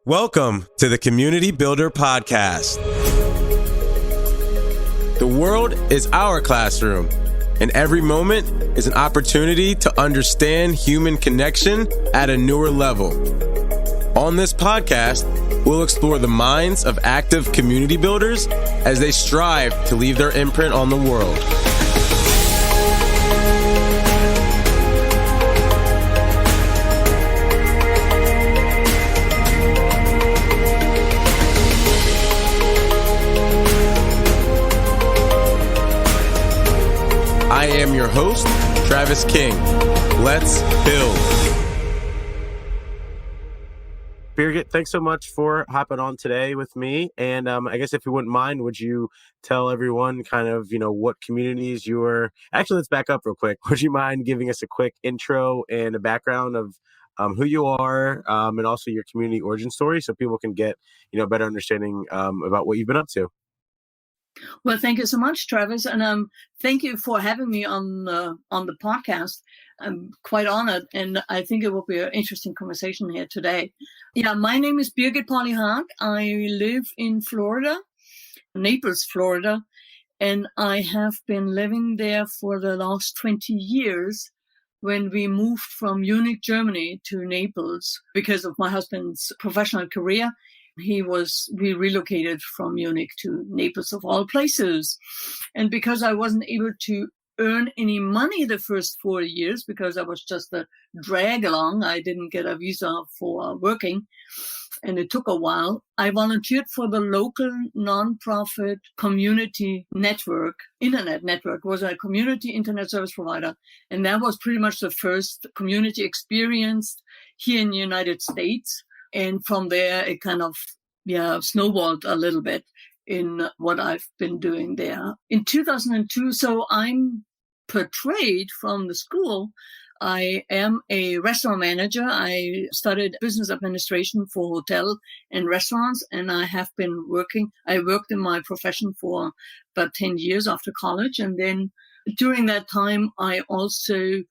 Welcome to the Community Builder Podcast. The world is our classroom, and every moment is an opportunity to understand human connection at a newer level. On this podcast, we'll explore the minds of active community builders as they strive to leave their imprint on the world. I am your host, Travis King. Let's build. Birgit, thanks so much for hopping on today with me. And I guess if you wouldn't mind, would you tell everyone kind of, what communities you're... Actually, let's back up real quick. Would you mind giving us a quick intro and a background of who you are and also your community origin story so people can get, better understanding about what you've been up to? Well, thank you so much, Travis, and thank you for having me on the podcast. I'm quite honored, and I think it will be an interesting conversation here today. Yeah, my name is Birgit Pauli-Haack. I live in Florida, Naples, Florida, and I have been living there for the last 20 years when we moved from Munich, Germany to Naples because of my husband's professional career. We relocated from Munich to Naples of all places. And because I wasn't able to earn any money the first 4 years, because I was just a drag along, I didn't get a visa for working, and it took a while, I volunteered for the local nonprofit community network, internet network, was a community internet service provider. And that was pretty much the first community experience here in the United States. And from there, it kind of, snowballed a little bit in what I've been doing there. In 2002, so I'm portrayed from the school. I am a restaurant manager. I studied business administration for hotel and restaurants, and I worked in my profession for about 10 years after college. And then during that time, I also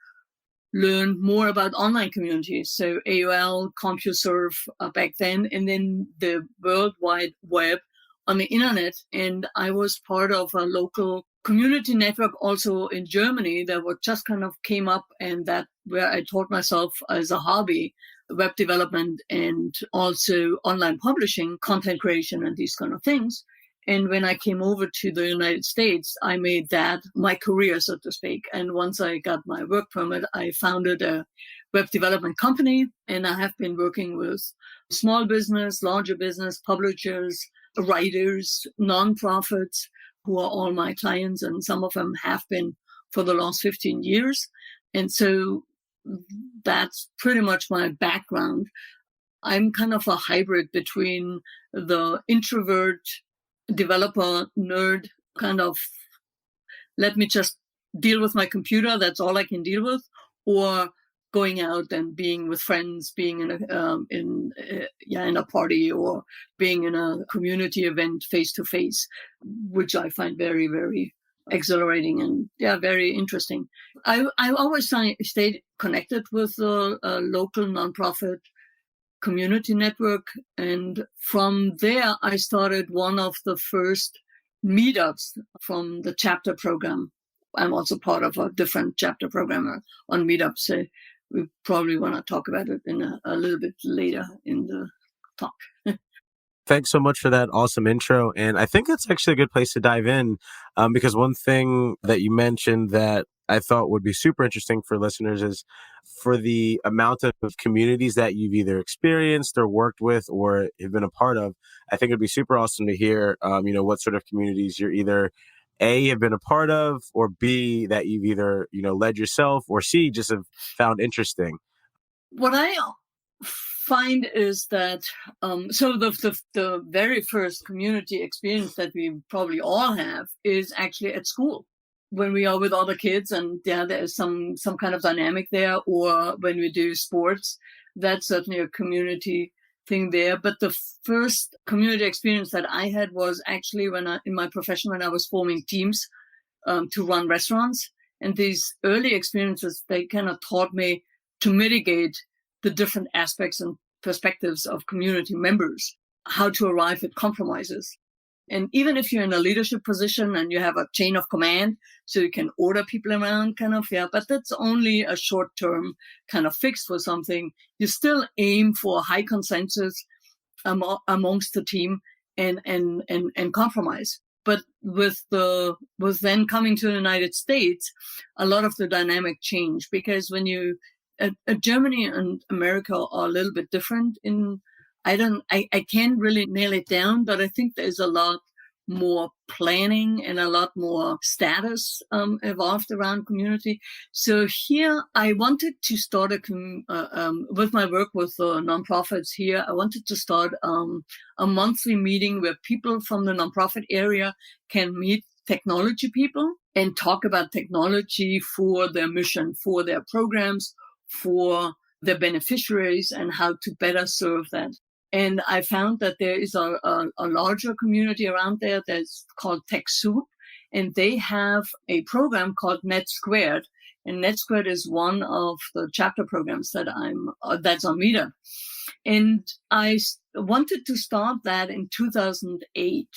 learn more about online communities. So AOL, CompuServe back then, and then the World Wide Web on the internet. And I was part of a local community network also in Germany that just kind of came up, and that where I taught myself as a hobby, web development and also online publishing, content creation and these kind of things. And when I came over to the United States, I made that my career, so to speak. And once I got my work permit, I founded a web development company. And I have been working with small business, larger business, publishers, writers, nonprofits, who are all my clients. And some of them have been for the last 15 years. And so that's pretty much my background. I'm kind of a hybrid between the introvert, developer, nerd, kind of let me just deal with my computer, that's all I can deal with, or going out and being with friends, being in a party or being in a community event face to face, which I find very, very exhilarating and very interesting. I always stayed connected with the local nonprofit community network. And from there, I started one of the first meetups from the chapter program. I'm also part of a different chapter program on meetups. So we probably want to talk about it in a little bit later in the talk. Thanks so much for that awesome intro. And I think that's actually a good place to dive in because one thing that you mentioned that I thought would be super interesting for listeners is for the amount of communities that you've either experienced or worked with or have been a part of. I think it'd be super awesome to hear, what sort of communities you're either A, have been a part of, or B, that you've either, led yourself, or C, just have found interesting. What I find is that, so the very first community experience that we probably all have is actually at school. When we are with other kids and there is some kind of dynamic there, or when we do sports, that's certainly a community thing there. But the first community experience that I had was actually in my profession, when I was forming teams to run restaurants. And these early experiences, they kind of taught me to mitigate the different aspects and perspectives of community members, how to arrive at compromises. And even if you're in a leadership position and you have a chain of command, so you can order people around but that's only a short-term kind of fix for something. You still aim for high consensus amongst the team and compromise. But with then coming to the United States, a lot of the dynamic changed, because when Germany and America are a little bit different I can't really nail it down, but I think there's a lot more planning and a lot more status evolved around community. So here I wanted to start with my work with nonprofits here. I wanted to start a monthly meeting where people from the nonprofit area can meet technology people and talk about technology for their mission, for their programs, for their beneficiaries, and how to better serve that. And I found that there is a larger community around there that's called TechSoup, and they have a program called Net Squared. And Net Squared is one of the chapter programs that's on Meetup. And I wanted to start that in 2008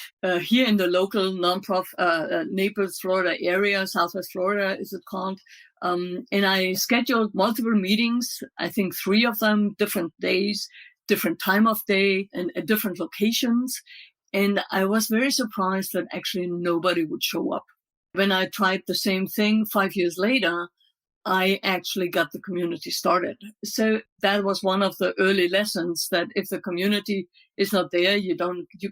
here in the local nonprofit Naples, Florida area, Southwest Florida is it called. And I scheduled multiple meetings, I think 3 of them, different days, different time of day, and at different locations. And I was very surprised that actually nobody would show up. When I tried the same thing 5 years later, I actually got the community started. So that was one of the early lessons, that if the community is not there, you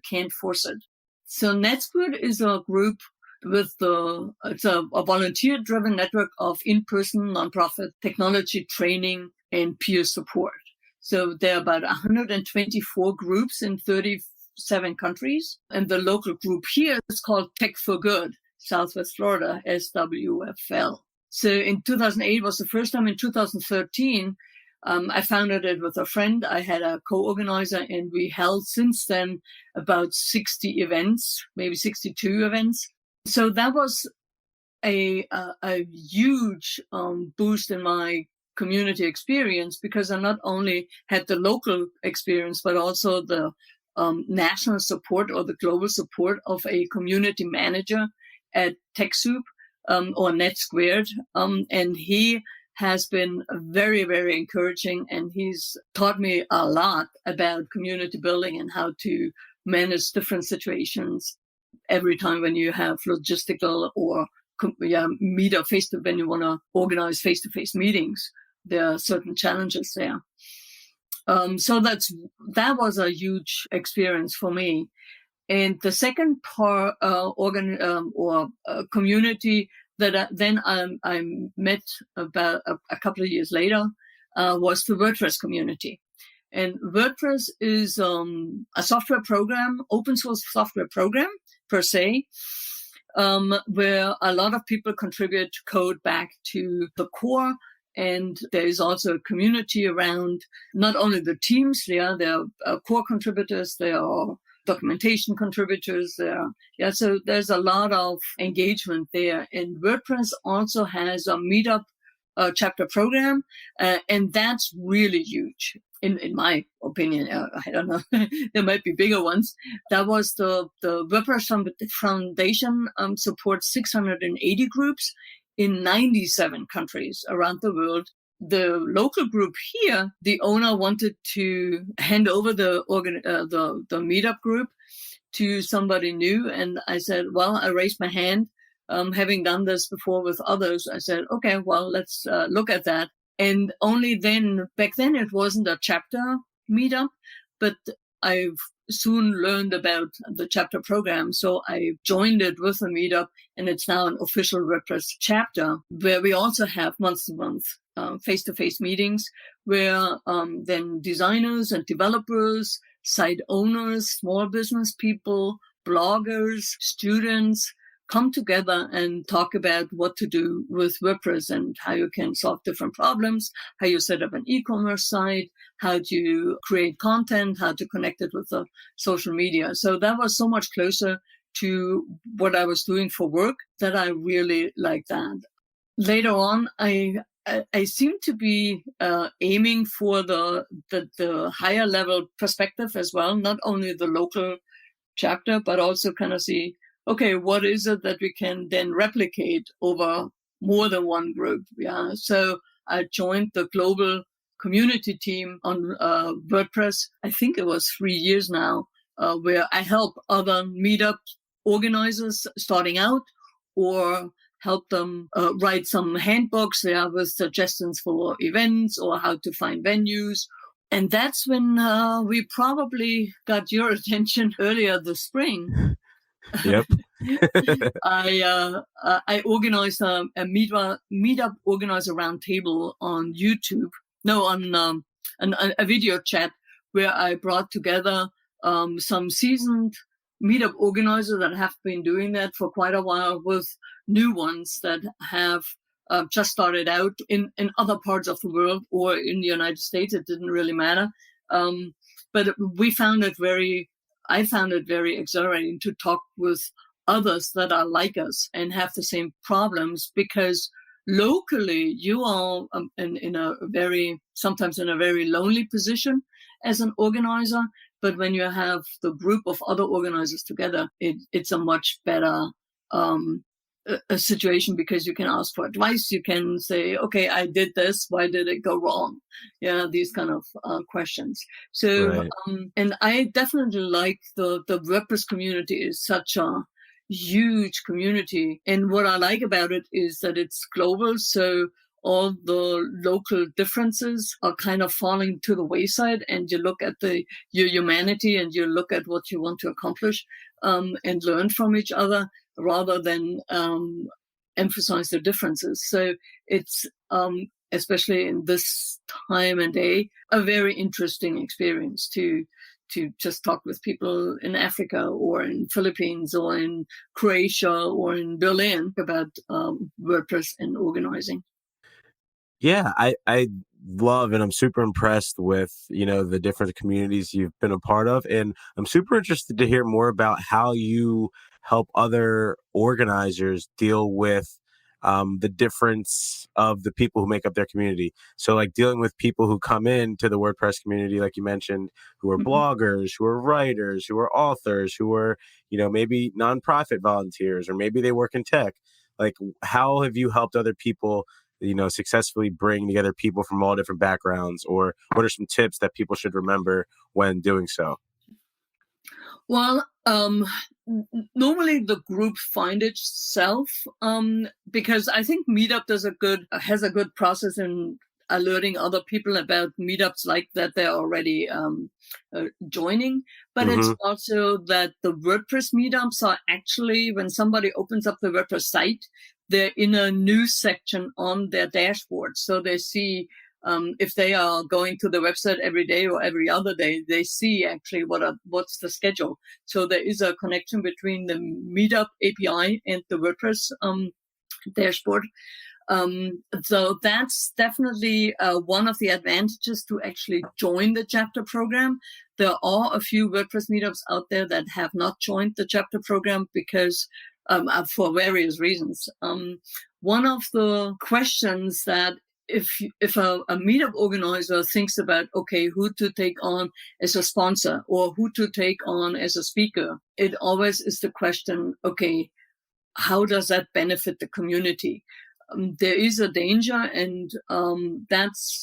can't force it. So NetSquared is a group it's a volunteer-driven network of in-person nonprofit technology training and peer support. So there are about 124 groups in 37 countries. And the local group here is called Tech for Good, Southwest Florida, SWFL. So in 2008 was the first time. In 2013, I founded it with a friend. I had a co-organizer, and we held since then about 60 events, maybe 62 events. So that was a huge boost in my community experience, because I not only had the local experience, but also the national support or the global support of a community manager at TechSoup or Net Squared. And he has been very, very encouraging, and he's taught me a lot about community building and how to manage different situations every time when you have logistical or meet up when you want to organize face-to-face meetings. There are certain challenges there. So that was a huge experience for me. And the second part, community that I met about a couple of years later was the WordPress community. And WordPress is a software program, open source software program per se, where a lot of people contribute code back to the core. And there is also a community around not only the teams, there are core contributors, there are documentation contributors there. So there's a lot of engagement there. And WordPress also has a Meetup chapter program, and that's really huge. In my opinion, I don't know, there might be bigger ones. That was the WordPress Foundation supports 680 groups in 97 countries around the world. The local group here, the owner wanted to hand over the Meetup group to somebody new. And I said, well, I raised my hand. Having done this before with others, I said, okay, well, let's look at that. And only then, back then it wasn't a chapter meetup, but I've soon learned about the chapter program. So I joined it with a meetup, and it's now an official WordPress chapter, where we also have month-to-month face-to-face meetings, where then designers and developers, site owners, small business people, bloggers, students come together and talk about what to do with WordPress and how you can solve different problems, how you set up an e-commerce site, how to create content, how to connect it with the social media. So that was so much closer to what I was doing for work that I really liked that. Later on, I I seem to be aiming for the higher level perspective as well, not only the local chapter, but also kind of see, okay, what is it that we can then replicate over more than one group? Yeah. So I joined the global community team on WordPress. I think it was 3 years now, where I help other meetup organizers starting out, or help them write some handbooks with suggestions for events or how to find venues. And that's when we probably got your attention earlier this spring. Yep. I organized a meetup organizer roundtable on YouTube. No, on a video chat where I brought together some seasoned meetup organizers that have been doing that for quite a while with new ones that have just started out in other parts of the world or in the United States. It didn't really matter. But I found it very exhilarating to talk with others that are like us and have the same problems, because locally you are sometimes in a very lonely position as an organizer. But when you have the group of other organizers together, it's a much better a situation, because you can ask for advice. You can say, okay, I did this. Why did it go wrong? Yeah, these kind of questions. So, Right. And I definitely like the WordPress community is such a huge community. And what I like about it is that it's global. So all the local differences are kind of falling to the wayside, and you look at your humanity, and you look at what you want to accomplish, and learn from each other, rather than emphasize the differences. So it's, especially in this time and day, a very interesting experience to just talk with people in Africa or in Philippines or in Croatia or in Berlin about WordPress and organizing. Yeah, I love, and I'm super impressed with, the different communities you've been a part of. And I'm super interested to hear more about how you help other organizers deal with the difference of the people who make up their community. So like dealing with people who come in to the WordPress community, like you mentioned, who are Mm-hmm. bloggers, who are writers, who are authors, who are, maybe nonprofit volunteers, or maybe they work in tech. Like, how have you helped other people successfully bring together people from all different backgrounds? Or what are some tips that people should remember when doing so? Well, normally the group find itself, because I think Meetup has a good process in alerting other people about meetups like that they're already joining. But it's Mm-hmm. also that the WordPress meetups are actually, when somebody opens up the WordPress site, they're in a news section on their dashboard. So they see, if they are going to the website every day or every other day, they see actually what's the schedule. So there is a connection between the Meetup API and the WordPress dashboard. So that's definitely one of the advantages to actually join the chapter program. There are a few WordPress meetups out there that have not joined the chapter program because for various reasons. One of the questions that if a meetup organizer thinks about, okay, who to take on as a sponsor or who to take on as a speaker, it always is the question, okay, how does that benefit the community? There is a danger, and that's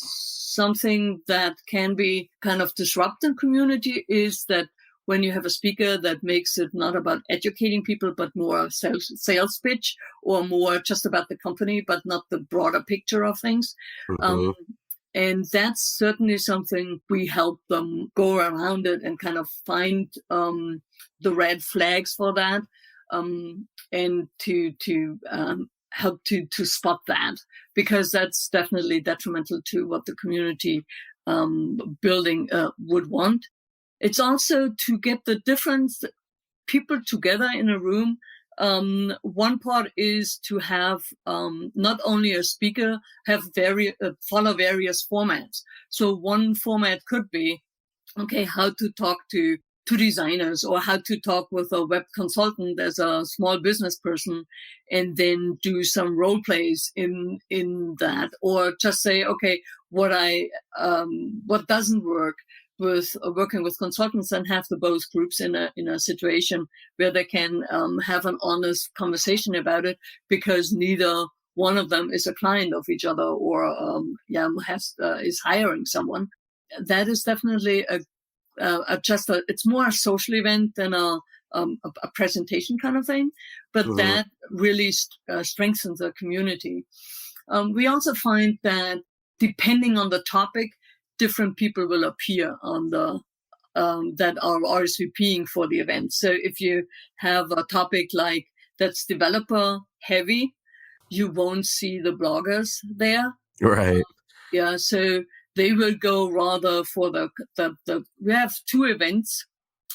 something that can be kind of disrupting community, is that when you have a speaker that makes it not about educating people, but more sales pitch, or more just about the company, but not the broader picture of things. Mm-hmm. And that's certainly something we help them go around it and kind of find the red flags for that, and to help to spot that, because that's definitely detrimental to what the community building would want. It's also to get the different people together in a room. One part is to have not only a speaker follow various formats. So one format could be, okay, how to talk to to designers, or how to talk with a web consultant as a small business person, and then do some role plays in that, or just say, okay, what doesn't work with working with consultants, and have the both groups in a situation where they can have an honest conversation about it, because neither one of them is a client of each other, or is hiring someone. That is definitely it's more a social event than a presentation kind of thing, but that really strengthens the community. We also find that depending on the topic, different people will appear on the that are RSVPing for the event. So if you have a topic like that's developer heavy, you won't see the bloggers there. Right. So they will go rather for the we have two events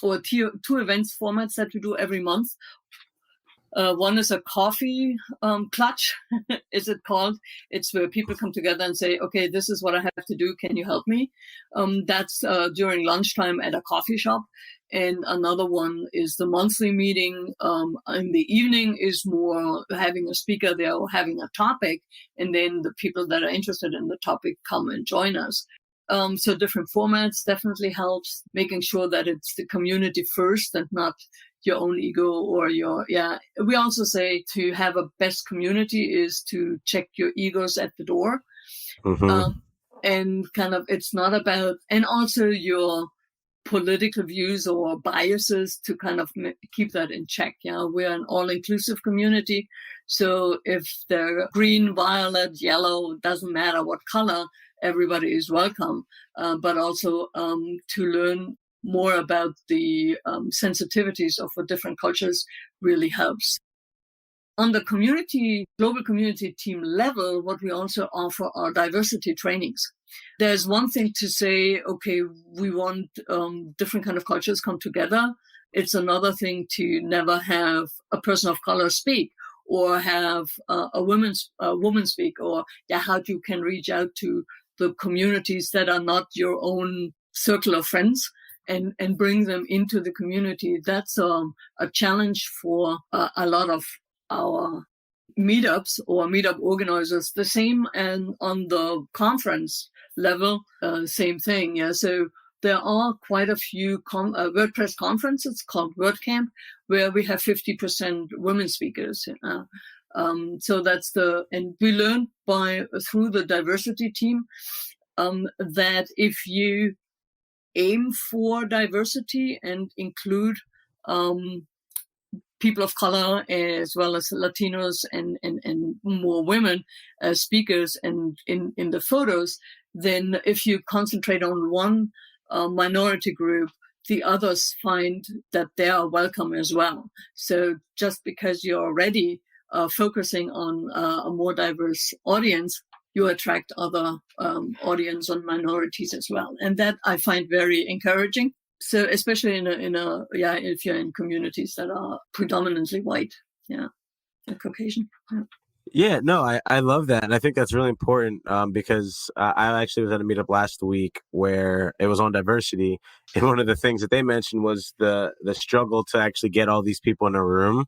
formats that we do every month. One is a coffee clutch, is it called? It's where people come together and say, okay, this is what I have to do. Can you help me? That's during lunchtime at a coffee shop. And another one is the monthly meeting. In the evening is more having a speaker there or having a topic. And then the people that are interested in the topic come and join us. So different formats definitely helps, making sure that it's the community first and not your own ego or we also say to have a best community is to check your egos at the door. And kind of, it's not about, and also your political views or biases, to kind of keep that in check. We're an all-inclusive community. So if they're green, violet, yellow, doesn't matter what color, everybody is welcome. But also to learn more about the sensitivities of the different cultures really helps. On the global community team level, what we also offer are diversity trainings. There's one thing to say, okay, we want different kind of cultures come together. It's another thing to never have a person of color speak, or have a woman speak, or how you can reach out to the communities that are not your own circle of friends and bring them into the community. That's a challenge for a lot of our meetups or meetup organizers. The same, and on the conference level, same thing. So there are quite a few WordPress conferences called WordCamp, where we have 50% women speakers. So that's and we learned through the diversity team that if you aim for diversity and include people of color as well as Latinos and more women as speakers and in the photos, then if you concentrate on one minority group, the others find that they are welcome as well. So just because you're already focusing on a more diverse audience, you attract other audience on minorities as well. And that I find very encouraging. So especially if you're in communities that are predominantly white, and Caucasian. I love that. And I think that's really important because I actually was at a meetup last week where it was on diversity. And one of the things that they mentioned was the struggle to actually get all these people in a room.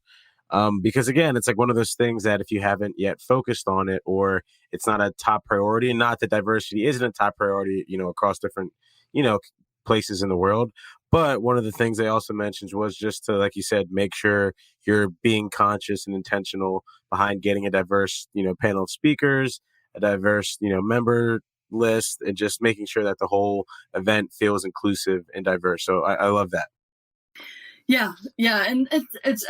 Because again, it's like one of those things that if you haven't yet focused on it, or it's not a top priority, and not that diversity isn't a top priority, across different, places in the world. But one of the things they also mentioned was just to, like you said, make sure you're being conscious and intentional behind getting a diverse, panel of speakers, a diverse, member list, and just making sure that the whole event feels inclusive and diverse. So I love that. Yeah, and it's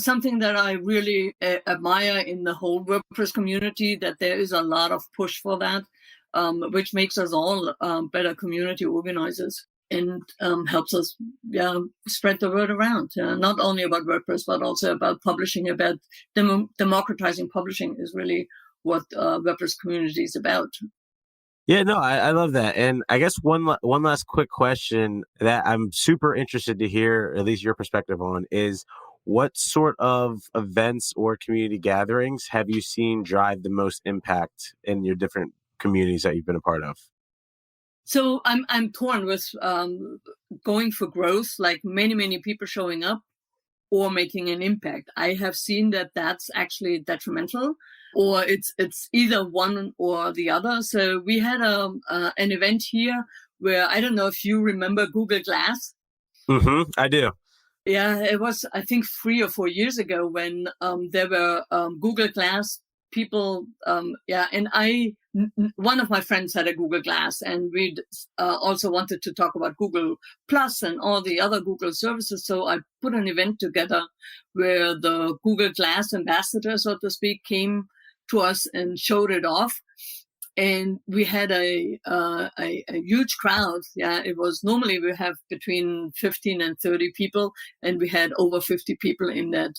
something that I really admire in the whole WordPress community, that there is a lot of push for that, which makes us all better community organizers and helps us spread the word around, not only about WordPress, but also about publishing, about democratizing publishing is really what WordPress community is about. Yeah, no, I love that. And I guess one last quick question that I'm super interested to hear, at least your perspective on, is what sort of events or community gatherings have you seen drive the most impact in your different communities that you've been a part of? So I'm torn with going for growth, like many people showing up, or making an impact. I have seen that that's actually detrimental, or it's either one or the other. So we had an event here where, I don't know if you remember Google Glass. I do. Yeah, it was, I think, 3 or 4 years ago when there were Google Glass people. And one of my friends had a Google Glass, and we also wanted to talk about Google Plus and all the other Google services. So I put an event together where the Google Glass ambassador, so to speak, came to us and showed it off. And we had a huge crowd. Yeah, it was, normally we have between 15 and 30 people, and we had over 50 people in that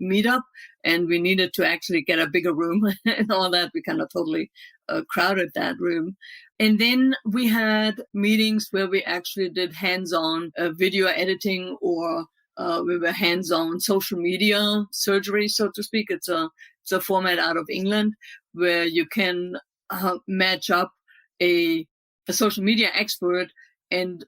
meetup. And we needed to actually get a bigger room and all that. We kind of totally crowded that room. And then we had meetings where we actually did hands-on video editing, or we were hands-on social media surgery, so to speak. It's a format out of England where you can match up a social media expert, and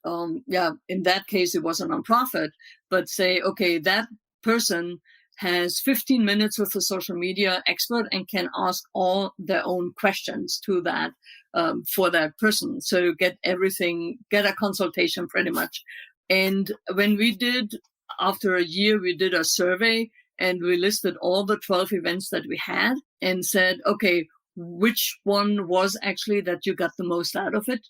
in that case it was a nonprofit, but say, okay, that person has 15 minutes with a social media expert and can ask all their own questions to that for that person. So get a consultation pretty much. And when we did, after a year, we did a survey and we listed all the 12 events that we had and said, okay, which one was actually that you got the most out of it?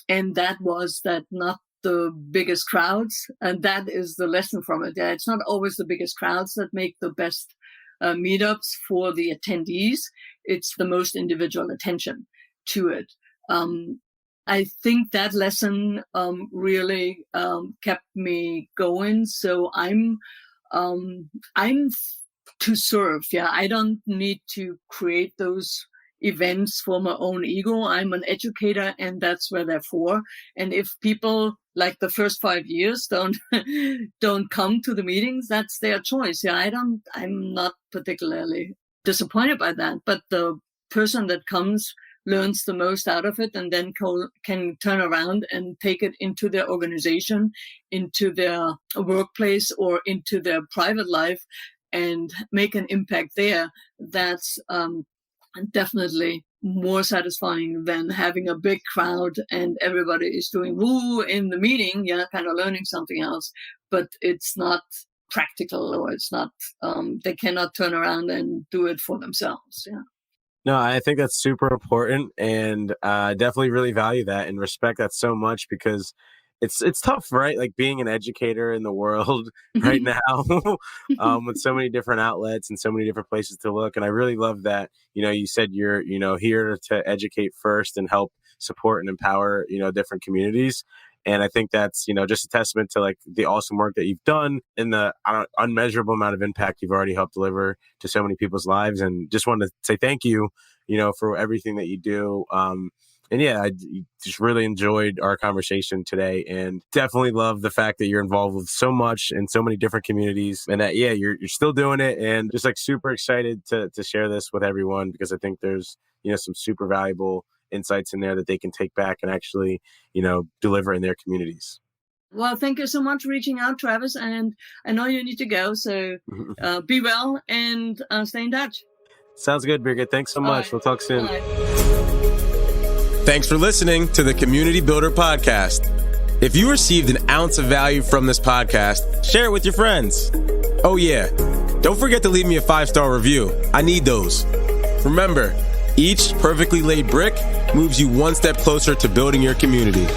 And that was that not the biggest crowds. And that is the lesson from it. Yeah, it's not always the biggest crowds that make the best meetups for the attendees. It's the most individual attention to it. I think that lesson really kept me going. So I'm to serve. Yeah, I don't need to create those events for my own ego. I'm an educator, and that's where they're for. And if people, like the first 5 years, don't come to the meetings, that's their choice. Yeah, I'm not particularly disappointed by that. But the person that comes learns the most out of it, and then can turn around and take it into their organization, into their workplace, or into their private life, and make an impact there. That's definitely more satisfying than having a big crowd and everybody is doing woo in the meeting, kind of learning something else, but it's not practical, or it's not, they cannot turn around and do it for themselves. Yeah. No, I think that's super important, and definitely really value that and respect that so much, because it's tough, right? Like being an educator in the world right now with so many different outlets and so many different places to look. And I really love that, you said you're, here to educate first and help support and empower, different communities. And I think that's, just a testament to like the awesome work that you've done and the unmeasurable amount of impact you've already helped deliver to so many people's lives. And just wanted to say thank you, for everything that you do. And yeah, I just really enjoyed our conversation today, and definitely love the fact that you're involved with so much and so many different communities, and that, you're still doing it, and just like super excited to share this with everyone, because I think there's, some super valuable insights in there that they can take back and actually, deliver in their communities. Well, thank you so much for reaching out, Travis. And I know you need to go, so be well and stay in touch. Sounds good, Birgit. Thanks so much. We'll talk soon. Thanks for listening to the Community Builder Podcast. If you received an ounce of value from this podcast, share it with your friends. Oh yeah, don't forget to leave me a 5-star review. I need those. Remember, each perfectly laid brick moves you one step closer to building your community.